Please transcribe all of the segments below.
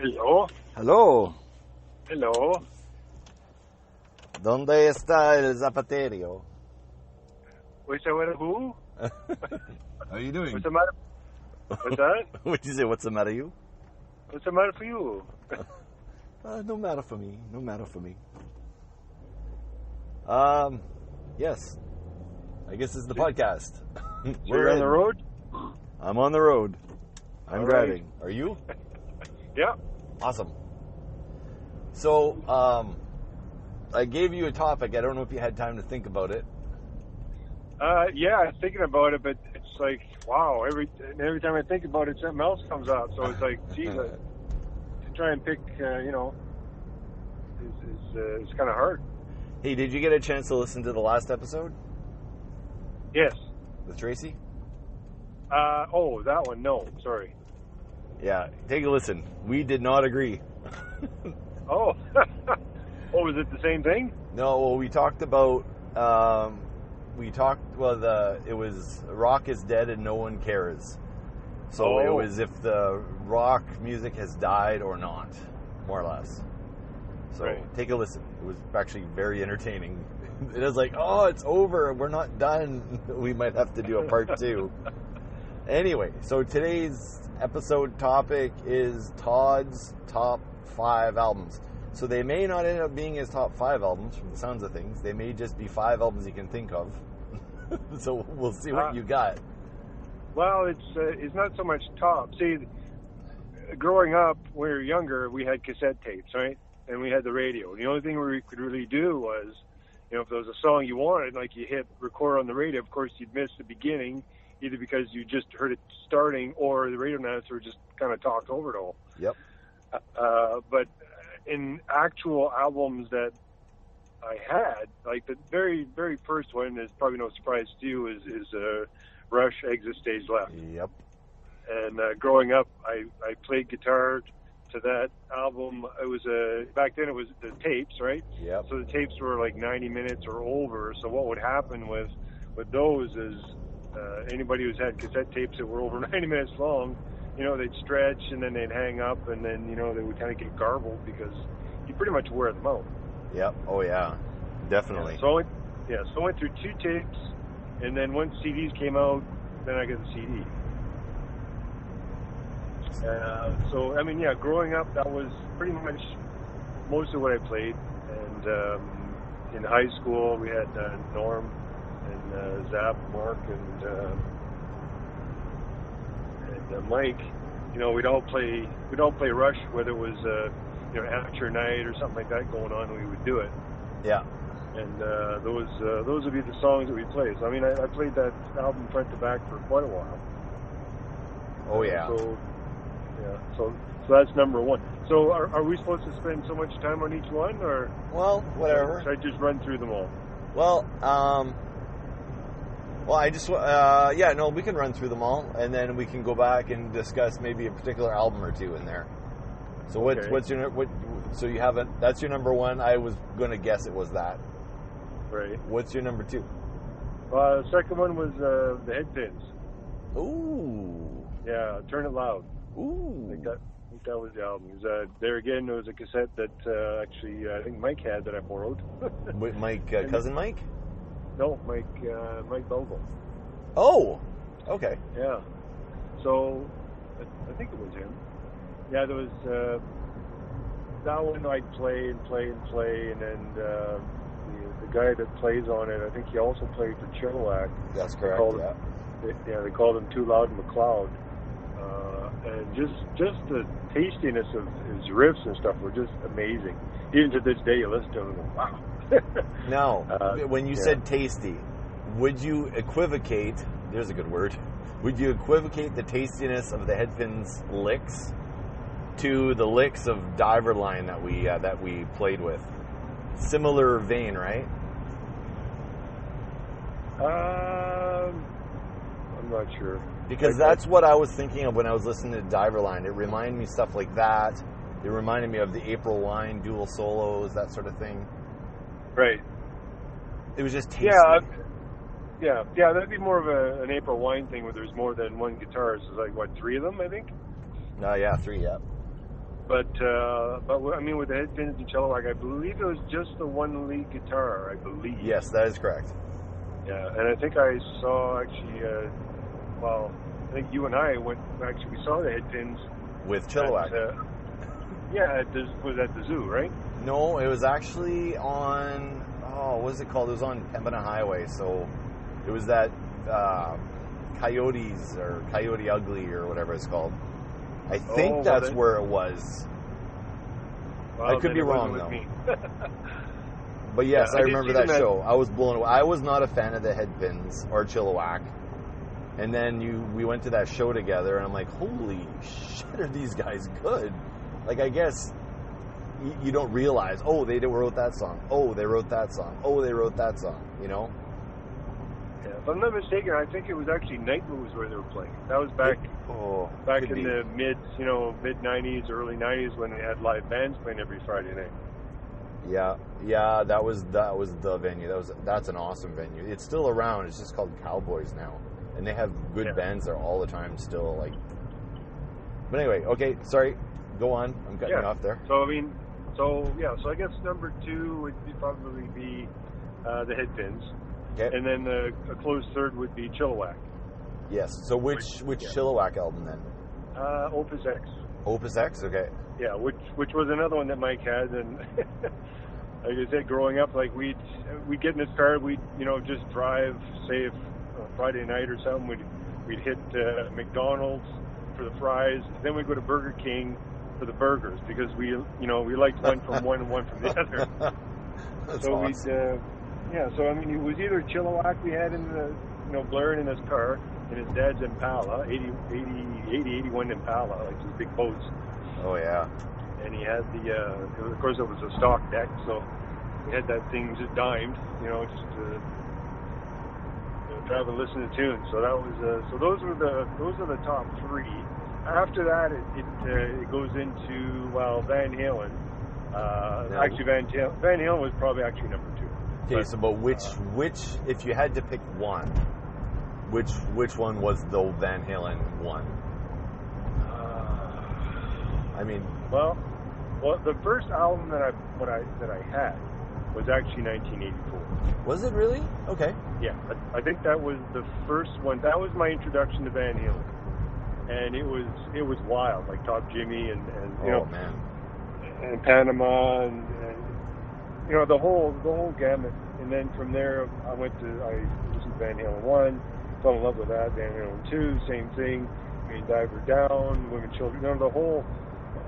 Hello. Hello. Hello. ¿Dónde está el zapaterio? What's the matter, who? How are you doing? What's the matter? What's that? What did you say? What's the matter, you? What's the matter for you? No matter for me. No matter for me. Yes. I guess it's the podcast. We're on the road? I'm on the road. I'm All driving. Are you? Yeah. Awesome. So, I gave you a topic. I don't know if you had time to think about it. Yeah, I'm thinking about it, but it's like, wow, every time I think about it, something else comes up. So it's like, geez, to try and pick, it's kind of hard. Hey, did you get a chance to listen to the last episode Yes. with Tracy? Oh, that one, no, sorry. Yeah, take a listen. We did not agree. Oh. Oh, was it the same thing? No, well, we talked about, it was rock is dead and no one cares. So It was if the rock music has died or not, more or less. So Right. Take a listen. It was actually very entertaining. It was like, oh, it's over. We're not done. We might have to do a part 2. Anyway, so today's episode topic is Todd's top 5 albums. So they may not end up being his top 5 albums from the sounds of things. They may just be 5 albums he can think of. So we'll see what you got. Well, it's not so much top. See, growing up, when we were younger, we had cassette tapes, right? And we had the radio. The only thing we could really do was, if there was a song you wanted, like you hit record on the radio, of course you'd miss the beginning, either because you just heard it starting or the radio announcer just kind of talked over it all. Yep. But in actual albums that I had, like the very, very first one is probably no surprise to you, is Rush Exit Stage Left. Yep. And growing up, I played guitar to that album. It was back then it was the tapes, right? Yep. So the tapes were like 90 minutes or over. So what would happen with those is anybody who's had cassette tapes that were over 90 minutes long, they'd stretch and then they'd hang up and then they would kind of get garbled because you pretty much wear them out. Yep. Oh yeah, definitely. So I went through 2 tapes, and then once CDs came out, then I got the CD. Growing up, that was pretty much most of what I played. And in high school, we had Norm and Zap, Mark, and Mike. We'd all play Rush, whether it was amateur night or something like that going on. We would do it. Yeah. And those would be the songs that we play. So I played that album front to back for quite a while. Oh yeah. So that's number 1. So are we supposed to spend so much time on each one, or? Well, whatever. Should I just run through them all? Well, I just, we can run through them all, and then we can go back and discuss maybe a particular album or 2 in there. So what's your, so you haven't, that's your number 1. I was going to guess it was that. Right. What's your number 2? The second one was the Headpins. Ooh. Yeah, Turn It Loud. Ooh. I think that was the album. There again, there was a cassette that I think Mike had that I borrowed. Wait, Mike, cousin Mike? No, Mike Belville. Oh, okay. Yeah. So, I think it was him. Yeah, there was that one I'd play, and then the guy that plays on it, I think he also played for Chilliwack. That's correct, They called him Too Loud McLeod. And just the tastiness of his riffs and stuff were just amazing. Even to this day, you listen to them and go, wow. Now, when you said tasty, would you equivocate, there's a good word, would you equivocate the tastiness of the Headpins licks to the licks of Diver Line that we played with? Similar vein, right? I'm not sure. Because that's what I was thinking of when I was listening to Diver Line. It reminded me of stuff like that. It reminded me of the April Wine dual solos, that sort of thing. Right. It was just tasty. Yeah, that'd be more of an April Wine thing where there's more than one guitarist. There's 3 of them, I think? Yeah, 3, yeah. But I mean, with the head pins and Chilliwack, I believe it was just the one lead guitar. I believe. Yes, that is correct. Yeah, and I think I saw actually. Well, I think you and I went. Actually, we saw the head pins With Chilliwack. Was at the zoo, right? No, it was actually on. Oh, what was it called? It was on Pembina Highway. So it was that Coyotes or Coyote Ugly or whatever it's called. I think that's where it was. Well, I could be wrong though. Me. But yes, yeah, I remember that show. I was blown away. I was not a fan of the head pins or Chilliwack. And then we went to that show together, and I'm like, holy shit, are these guys good? Like, I guess you don't realize, oh, they wrote that song. Oh, they wrote that song. Oh, they wrote that song, you know? Yeah, if I'm not mistaken, I think it was actually Night Moves where they were playing. That was back in the mid 90s, early 90s when they had live bands playing every Friday night. Yeah, that was the venue. That's an awesome venue. It's still around. It's just called Cowboys now. And they have good bands there all the time still. Like, but anyway, okay, sorry, go on. I'm cutting you off there. So I mean, so I guess number 2 would probably be the head pins, and then a close third would be Chilliwack. Yes. So which Chilliwack album then? Opus X. Opus X, okay. Yeah, which was another one that Mike had, and like I said, growing up, like we'd get in his car, we'd just drive, say if Friday night or something, we'd hit McDonald's for the fries, then we'd go to Burger King for the burgers because we liked one from one and one from the other. That's so awesome. So I mean, it was either Chilliwack we had in the blaring in his car, and his dad's Impala, 81 Impala, like these big boats. Oh yeah. And he had of course it was a stock deck, so he had that thing just dimed, drive and listen to tunes. So that was so those are the top 3. After that, it goes into Van Halen. Actually, Van Halen was probably actually number 2. Okay, but which if you had to pick one, which one was the Van Halen one? I mean, well, the first album that I had was actually 1984. Was it really? Okay. Yeah, I think that was the first one. That was my introduction to Van Halen, and it was wild, like Top Jimmy and man, and Panama and the whole gamut. And then from there, I listened to Van Halen 1, fell in love with that. Van Halen 2, same thing. Diver Down, Women, Children,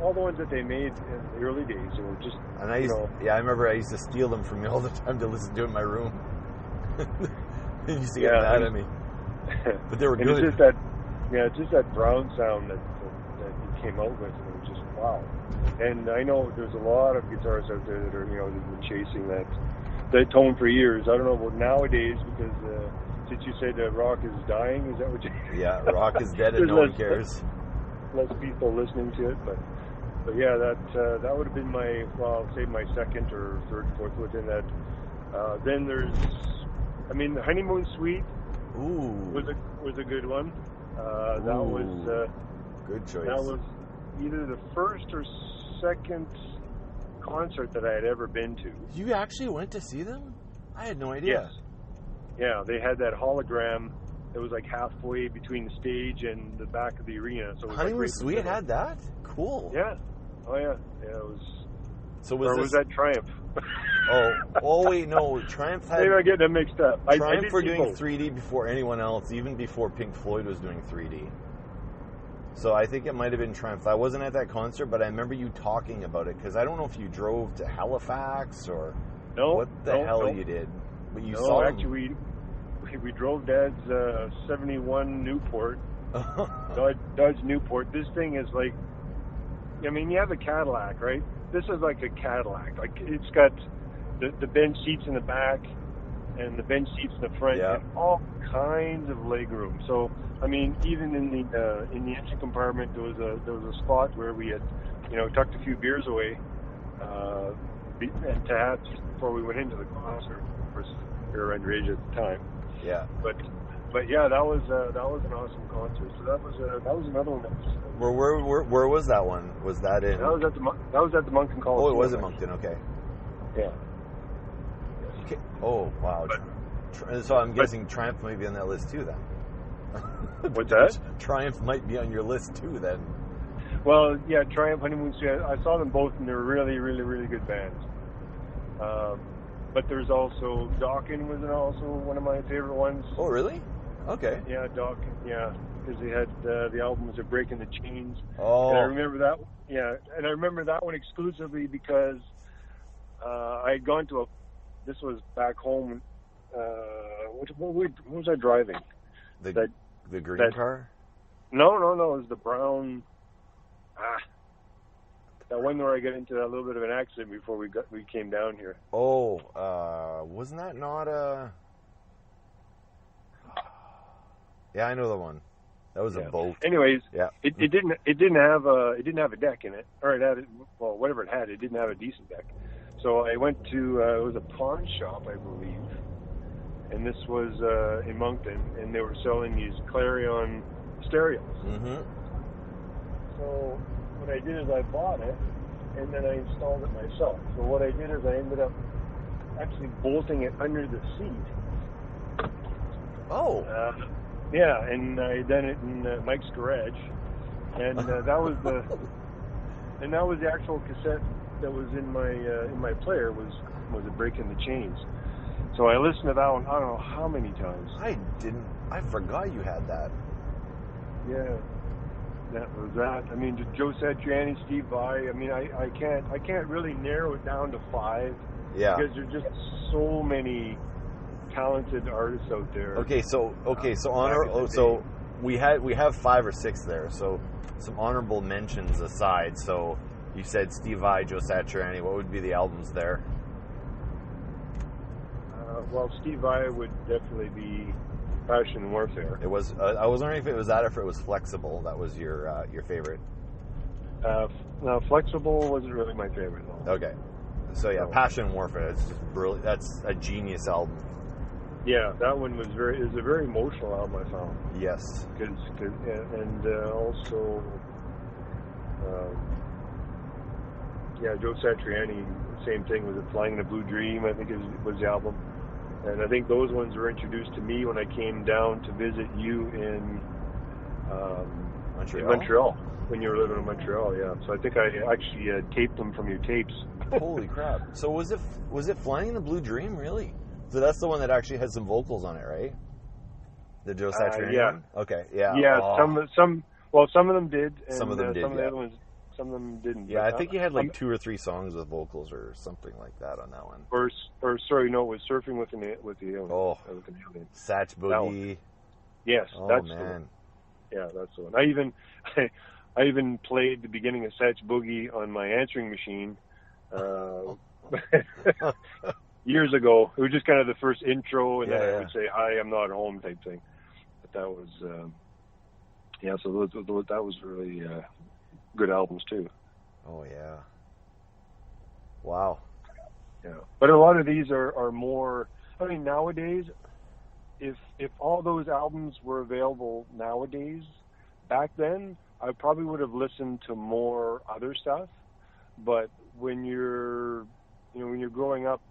all the ones that they made in the early days. They were just, and I remember I used to steal them from you all the time to listen to in my room. You used to get mad at me. But they were good. It's just that Brown sound that he came out with, and it was just wow. And I know there's a lot of guitarists out there that are, they've been chasing that tone for years. I don't know about nowadays because since you said that rock is dying, is that what you? Yeah, rock is dead and no one cares. Less people listening to it, but yeah, that would have been my my second or third, fourth within that. Then there's, the Honeymoon Suite. Ooh, was a good one. That was good choice. That was either the first or second concert that I had ever been to. You actually went to see them? I had no idea. Yes. Yeah, they had that hologram that was like halfway between the stage and the back of the arena. So Honeymoon Suite had that? Cool. Yeah. Oh yeah. Yeah, it was. So was that Triumph? oh wait, no. Triumph had. Maybe I'm getting them mixed up. Triumph were doing 3D before anyone else, even before Pink Floyd was doing 3D. So I think it might have been Triumph. I wasn't at that concert, but I remember you talking about it because I don't know if you drove to Halifax or what the hell you did. But you saw them. Actually, we drove Dad's 71 Newport, Dodge Newport. This thing is like, you have a Cadillac, right? This is like a Cadillac. Like it's got the bench seats in the back and the bench seats in the front, and all kinds of leg room. So even in the engine compartment, there was a spot where we had, tucked a few beers away, and to have just before we went into the concert. Of course, we were underage at the time. Yeah. But But yeah, that was an awesome concert. So that was another one. Where was that one? Was that in? That was at the Moncton Coliseum. Oh, it was in Moncton. Okay. Yeah. Okay. Oh wow. So I'm guessing Triumph might be on that list too then. What's that? Triumph might be on your list too then. Well, yeah, Triumph, Honeymoon Suite. I saw them both, and they're really, really, really good bands. But there's also Dawkins was also one of my favorite ones. Oh, really? Okay. Yeah, Dawkins. Yeah, because they had the albums of Breaking the Chains. Oh. And I remember that. Yeah, and I remember that one exclusively because I had gone to this was back home. What was I driving? The green car? No. It was the brown. That one where I got into a little bit of an accident before we came down here. Oh, wasn't that not a? Yeah, I know the one. That was a boat. Anyways, yeah. It didn't have a deck in it, or it had whatever it had. It didn't have a decent deck. So I went to it was a pawn shop, I believe, and this was in Moncton, and they were selling these Clarion stereos. Mm-hmm. So what I did is I bought it, and then I installed it myself. So what I did is I ended up actually bolting it under the seat. Oh. Yeah, and I done it in Mike's garage, and that was the actual cassette that was in my player was it Breaking the Chains. So I listened to that one I don't know how many times. I forgot you had that. Yeah. That was that. I mean, Joe Satriani, Steve Vai. I mean, I can't really narrow it down to 5. Yeah. Because there's just so many talented artists out there. So we have 5 or 6 there. So some honorable mentions aside. So you said Steve Vai, Joe Satriani. What would be the albums there? Well, Steve Vai would definitely be Passion and Warfare. It was. I was wondering if it was that or if it was Flexible. That was your favorite. Flexible wasn't really my favorite. No. Okay. So yeah, Passion and Warfare. It's just brilliant. That's a genius album. Yeah, that one was a very emotional album, I found. Yes. And also, Joe Satriani, same thing. Was it Flying in a Blue Dream? I think it was the album. And I think those ones were introduced to me when I came down to visit you in Montreal, when you were living in Montreal. Yeah, so I think I actually taped them from your tapes. Holy crap! So was it Flying in the Blue Dream, really? So that's the one that actually had some vocals on it, right? The Joe Satriani. Yeah. One? Okay. Yeah. Yeah. Oh. Some of them did. And, some of them did. Some of the other ones. Some of them didn't. Yeah, I think you had like 2 or 3 songs with vocals or something like that on that one. Or sorry, no, it was Surfing with the Alien. Oh, Satch Boogie. Yes, oh, that's man. the one. Yeah, that's the one. I even played the beginning of Satch Boogie on my answering machine years ago. It was just kind of the first intro, and then I would say, "Hi, I'm not home" type thing. But that was, so that was really good albums too. Oh yeah. Wow. Yeah, but a lot of these are more. I mean, nowadays, if all those albums were available nowadays, back then I probably would have listened to more other stuff. But when you're growing up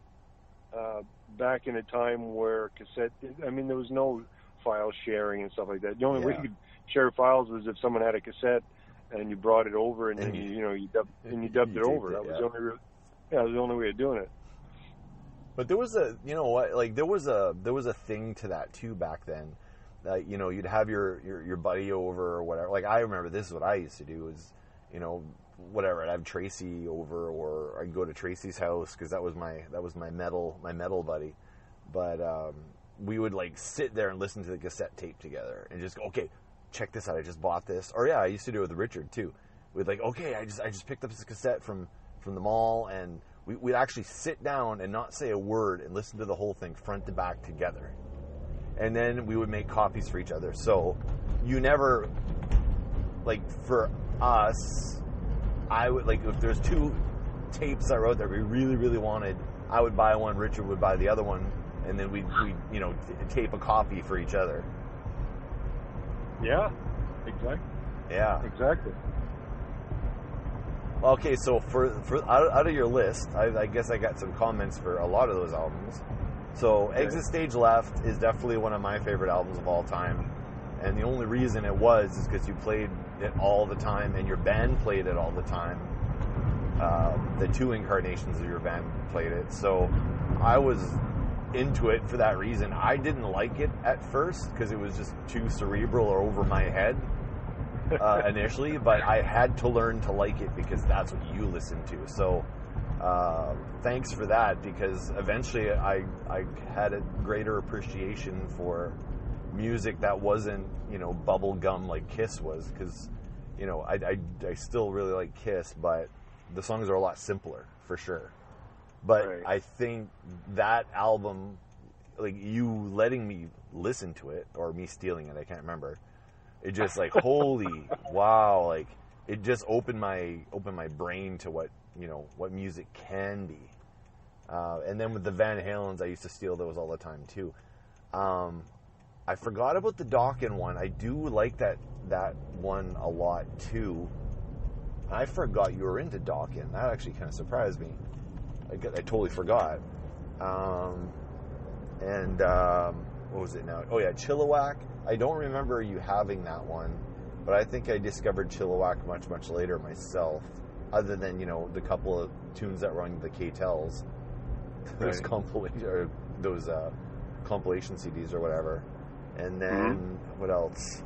back in a time where there was no file sharing and stuff like that. The only way you could share files was if someone had a cassette and you brought it over and then you dubbed it over. That was the only way of doing it. But there was there was a thing to that too back then. That you'd have your buddy over or whatever. Like I remember this is what I used to do is whatever, I'd have Tracy over, or I'd go to Tracy's house because that was my metal buddy. But we would like sit there and listen to the cassette tape together and just go, okay, check this out, I just bought this. Or I used to do it with Richard too. We'd like, okay, I just picked up this cassette from the mall, and we'd actually sit down and not say a word and listen to the whole thing front to back together. And then we would make copies for each other. So you never, like for us, I would, like, if there's 2 tapes that were out there we really, really wanted, I would buy one, Richard would buy the other one, and then we'd tape a copy for each other. Yeah, exactly. Yeah. Exactly. Okay, so for out of your list, I guess I got some comments for a lot of those albums. So Okay. Exit Stage Left is definitely one of my favorite albums of all time. And the only reason it was is because you played it all the time and your band played it all the time. The two incarnations of your band played it. So I was into it for that reason. I didn't like it at first because it was just too cerebral or over my head initially, but I had to learn to like it because that's what you listen to. So thanks for that, because eventually I had a greater appreciation for music that wasn't, bubble gum like Kiss was, because, I still really like Kiss, but the songs are a lot simpler, for sure. But Right. I think that album, like you letting me listen to it, or me stealing it, I can't remember. It just like, holy wow, like it just opened my brain to what music can be. And then with the Van Halens, I used to steal those all the time too. I forgot about the Dokken one. I do like that one a lot too. I forgot you were into Dokken. That actually kind of surprised me. I totally forgot. And what was it now? Oh yeah, Chilliwack. I don't remember you having that one, but I think I discovered Chilliwack much, much later myself, other than, the couple of tunes that were on the K-Tells. Those compilation CDs or whatever. And then, what else?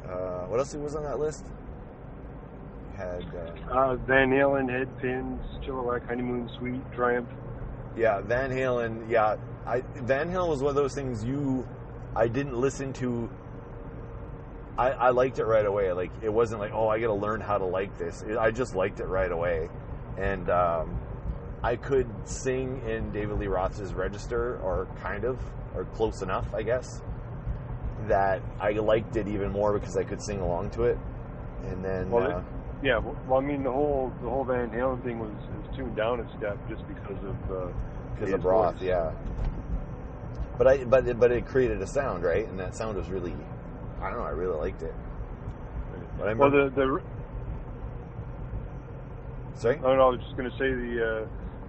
What else was on that list? Had Van Halen, Headpins, Chilliwack, Honeymoon Suite, Triumph. Yeah, Van Halen. Yeah, Van Halen was one of those things I didn't listen to. I liked it right away. Like, it wasn't like, oh, I got to learn how to like this. I just liked it right away, and I could sing in David Lee Roth's Register, or close enough, I guess, that I liked it even more because I could sing along to it. And then, yeah. Well, I mean, the whole Van Halen thing was tuned down a step just because of Roth, voice. yeah. But it created a sound, right? And that sound was really, I don't know, I really liked it. But I remember, sorry? Oh, no, I was just going to say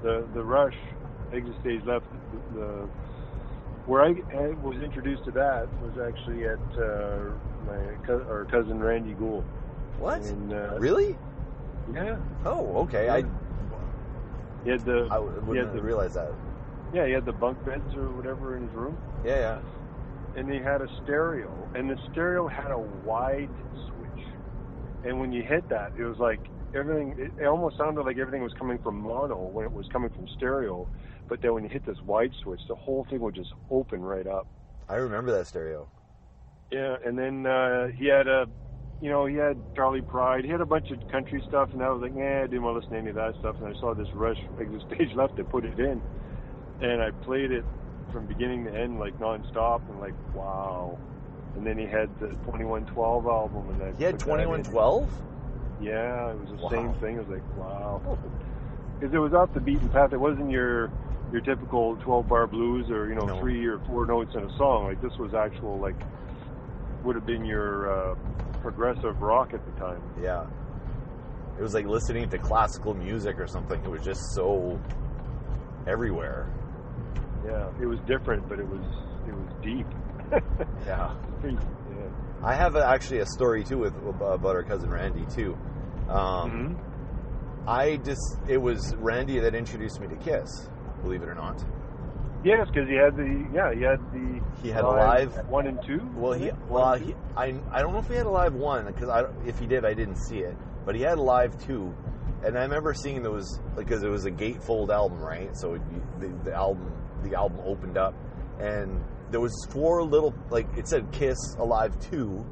the Rush, Exit Stage Left, where I was introduced to that was actually at our cousin Randy Gould. What? And, really? Yeah. Oh, okay. Yeah. I He wouldn't realize that. Yeah, he had the bunk beds or whatever in his room. Yeah. And he had a stereo, and the stereo had a wide switch. And when you hit that, it was like everything, it almost sounded like everything was coming from mono when it was coming from stereo. But then when you hit this wide switch, the whole thing would just open right up. I remember that stereo. Yeah, and then he had he had Charlie Pride. He had a bunch of country stuff, and I was like, I didn't want to listen to any of that stuff. And I saw this Rush Exit Stage Left, they put it in. And I played it from beginning to end, like, nonstop, and like, wow. And then he had the 2112 album. And He had 2112? Yeah, it was the same thing. It was like, wow. Because it was off the beaten path. It wasn't your typical 12-bar blues or, No. 3 or 4 notes in a song. Like, this was actual, like, would have been your progressive rock at the time. Yeah. It was like listening to classical music or something. It was just so everywhere. Yeah, it was different, but it was deep. Yeah. Yeah. I have actually a story too about our cousin Randy too. It was Randy that introduced me to Kiss, believe it or not. Yes, because he had a live 1 and 2. I don't know if he had a live 1, because if he did, I didn't see it. But he had a live 2, and I remember seeing those, because it was a gatefold album, right? So the album opened up, and there was 4 little, like, it said Kiss Alive 2,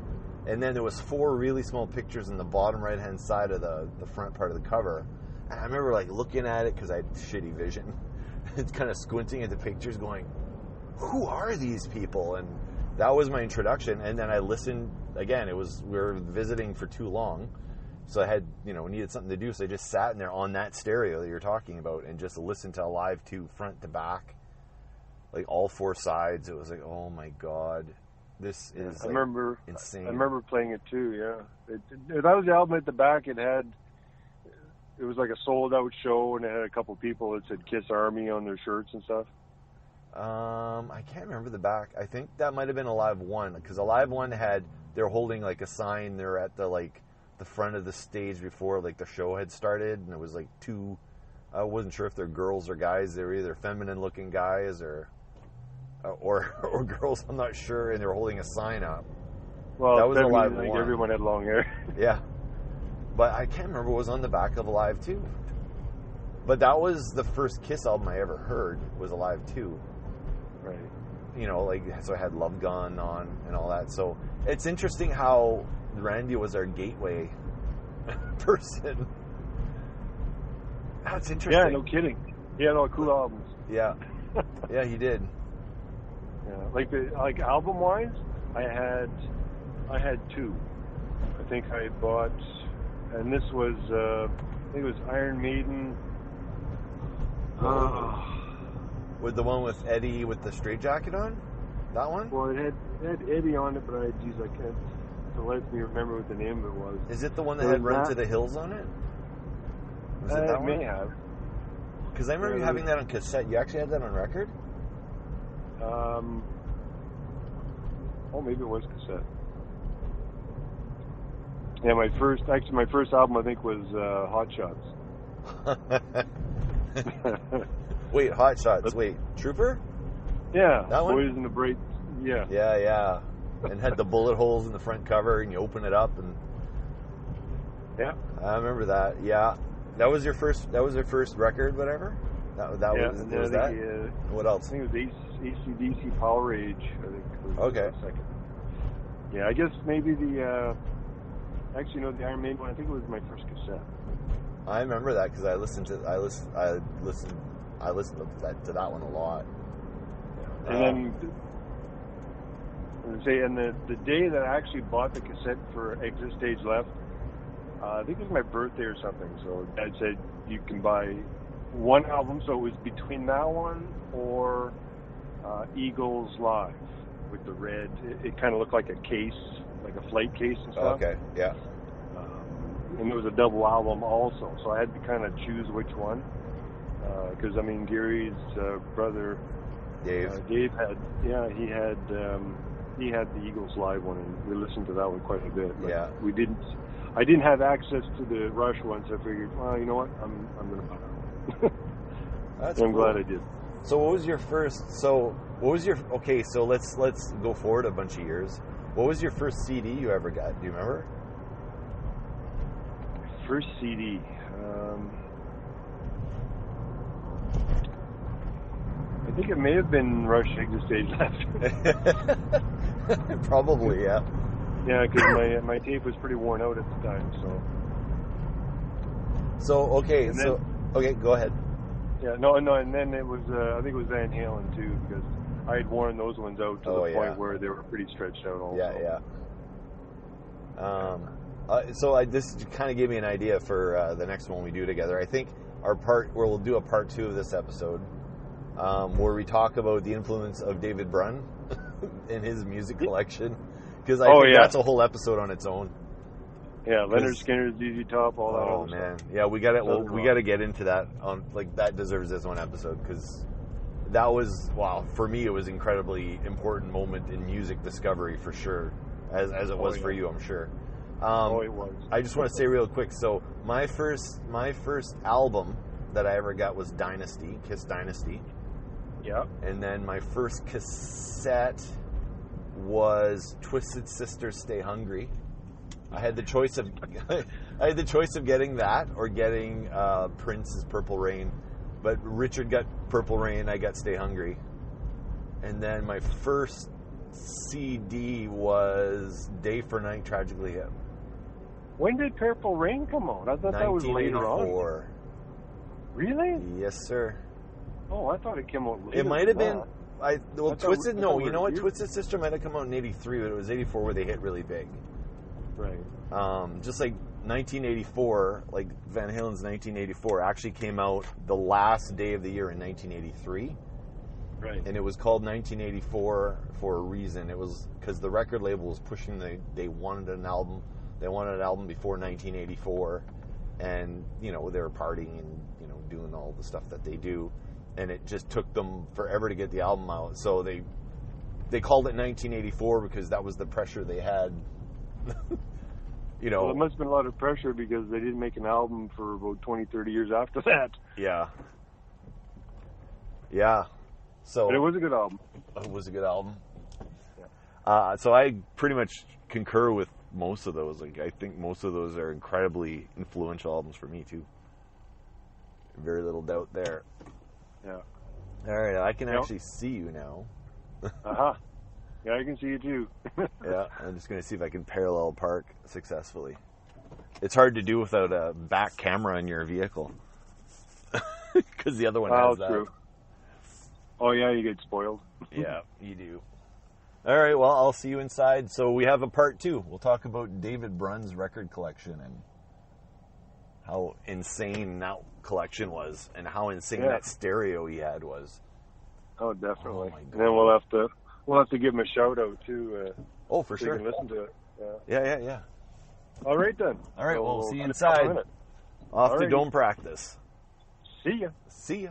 and then there was 4 really small pictures in the bottom right hand side of the front part of the cover. And I remember like looking at it because I had shitty vision. It's kind of squinting at the pictures going, who are these people? And that was my introduction. And then I listened again. We were visiting for too long, so I had needed something to do. So I just sat in there on that stereo that you're talking about and just listened to Alive 2 front to back, like all 4 sides. It was like, oh my god. This is I remember insane. I remember playing it too. Yeah, that was the album at the back. It was like a sold out show, and it had a couple people that said Kiss Army on their shirts and stuff. I can't remember the back. I think that might have been Alive 1, because Alive 1 they're holding like a sign. They're at the front of the stage before like the show had started, and it was like two. I wasn't sure if they're girls or guys. They were either feminine looking guys or girls. I'm not sure, and they were holding a sign up. Well, that was Alive 1. Everyone had long hair. Yeah, but I can't remember what was on the back of Alive 2. But that was the first Kiss album I ever heard. Was Alive 2. Right. You know, like, so I had Love Gun on and all that. So it's interesting how Randy was our gateway person. That's interesting. Yeah, no kidding. He had all cool albums. Yeah. Yeah, he did. Yeah, like album wise, I had two. I think I bought, and this was I think it was Iron Maiden. With the one with Eddie with the straight jacket on? That one? Well, it had Eddie on it, but I can't to let me remember what the name of it was. Is it the one that had Run to the Hills on it? Was it that one? May have. Because I remember you having that on cassette. You actually had that on record? Maybe it was cassette. Yeah, my first album I think was Hot Shots. Wait, Hot Shots. Wait, Trooper? Yeah, that one? Boys in the Bright. Yeah. Yeah. And had the bullet holes in the front cover, and you open it up, and yeah, I remember that. Yeah, that was your first. That was your first record, whatever. That was that. What else? I think it was AC/DC Power Rage. I think. Okay. Second. Yeah, I guess maybe the Iron Maiden one. I think it was my first cassette. I remember that because I listened to that one a lot. Yeah. And then the day that I actually bought the cassette for Exit Stage Left, I think it was my birthday or something. So Dad said you can buy one album, so it was between that one or Eagles Live with the red. It kind of looked like a case, like a flight case and stuff. Okay, yeah. And it was a double album also, so I had to kind of choose which one. Because Gary's brother Dave had the Eagles Live one, and we listened to that one quite a bit. But yeah, I didn't have access to the Rush one, so I figured, well, you know what, I'm going to buy that one. That's I'm cool. glad I did. So what was your first? Okay, so let's go forward a bunch of years. What was your first CD you ever got? Do you remember? First CD. I think it may have been Rush Exit Stage Left. Probably, yeah. Yeah, because my tape was pretty worn out at the time. Okay, okay, go ahead. Yeah, no, and then it was I think it was Van Halen too, because I had worn those ones out to the point where they were pretty stretched out. Also. Yeah. This kind of gave me an idea for the next one we do together. I think where we'll do a part 2 of this episode, where we talk about the influence of David Brunn in his music collection, because I think that's a whole episode on its own. Yeah, Leonard Skinner, ZZ Top, all that. Oh man, yeah, we got to get into that. That deserves its own episode, because that was, for me it was an incredibly important moment in music discovery for sure, as it was for you, I'm sure. It was. I just want to say real quick. So my first album that I ever got was Dynasty, Kiss Dynasty. Yeah. And then my first cassette was Twisted Sister, Stay Hungry. I had the choice of getting that or getting Prince's Purple Rain, but Richard got Purple Rain. I got Stay Hungry. And then my first CD was Day for Night, Tragically Hip. When did Purple Rain come on? I thought that was later on. Really? Yes, sir. Oh, I thought it came out later. It might have been. Twisted. No, you know what? Weird. Twisted Sister might have come out in '83, but it was '84 where they hit really big. Right. Just like 1984, like Van Halen's 1984 actually came out the last day of the year in 1983. Right. And it was called 1984 for a reason. It was because the record label was pushing. They wanted an album. They wanted an album before 1984, and they were partying and doing all the stuff that they do, and it just took them forever to get the album out. So they called it 1984 because that was the pressure they had. Well, it must have been a lot of pressure because they didn't make an album for about 20, 30 years after that. Yeah. Yeah. So but it was a good album. It was a good album. Yeah. So I pretty much concur with most of those. Like, I think most of those are incredibly influential albums for me too. Very little doubt there. Yeah. All right, I can actually see you now. Uh-huh. Yeah, I can see you too. Yeah, I'm just going to see if I can parallel park successfully. It's hard to do without a back camera in your vehicle. Because the other one has that. True. Oh, yeah, you get spoiled. Yeah, you do. All right, well, I'll see you inside. So we have a part 2. We'll talk about David Brunn's record collection and how insane that collection was and how insane that stereo he had was. Oh, definitely. Oh, my God. And then we'll have to give him a shout out too. Oh, for sure. You can listen to it. Yeah. All right then. All right, well, we'll see you inside. Off to Dome practice. See ya. See ya.